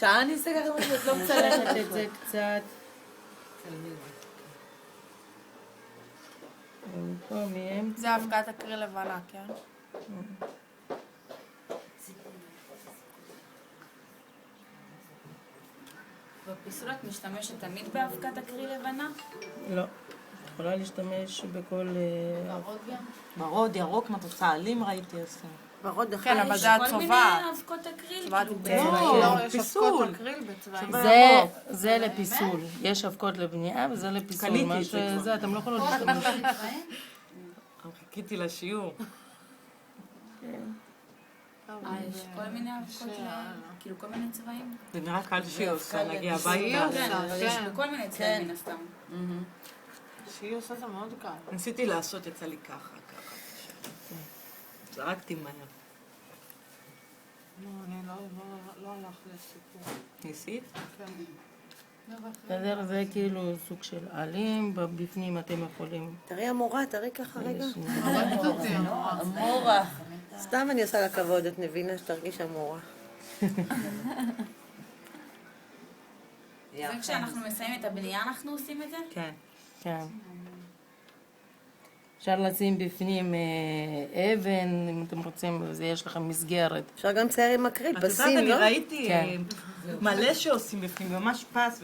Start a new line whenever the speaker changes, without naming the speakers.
שעה אני אעשה ככה משהו, את לא מצלמת את זה קצת.
זה אבקת אקריל לבנה, כן?
בפיסול את משתמשת תמיד באבקת אקריל לבנה?
לא. יכולה להשתמש בכל...
ורוד, ירוק, מצצעלים ראיתי עושה.
ורוד אחד. כן, אבל זה הצובעת.
כל מיני אבקות אקריל?
לא, יש אבקות אקריל בצבעים.
זה לפיסול. יש אבקות לבנייה וזה לפיסול.
קניתי את זה כבר.
אתם לא יכולות להשתמש.
חיכיתי לשיעור.
יש כל מיני אבקות, כאילו כל מיני צבעים?
זה נראה קל שהיא עושה, להגיע הביתה.
כן, אבל יש בכל מיני צבעים מן הסתם.
שהיא עושה זה מאוד קל.
ניסיתי לעשות, יצא לי ככה. זרקתי מהר.
לא, אני לא הלך לסיפור.
ניסית?
כן.
בסדר, זה כאילו סוג של עלים, בפנים אתם יכולים...
תראי המורה, תראי ככה רגע.
המורה.
סתם אני עושה לה כבוד, את מבינה שתרגיש המורה.
זה כשאנחנו מסיימים את הבנייה אנחנו עושים את זה?
כן.
כן. אפשר לשים בפנים אבן, אם אתם רוצים, יש לכם מסגרת.
אפשר גם צייר עם אקריל,
את
פסים,
יודעת,
לא?
אני ראיתי מלא שעושים בפנים, ממש פס.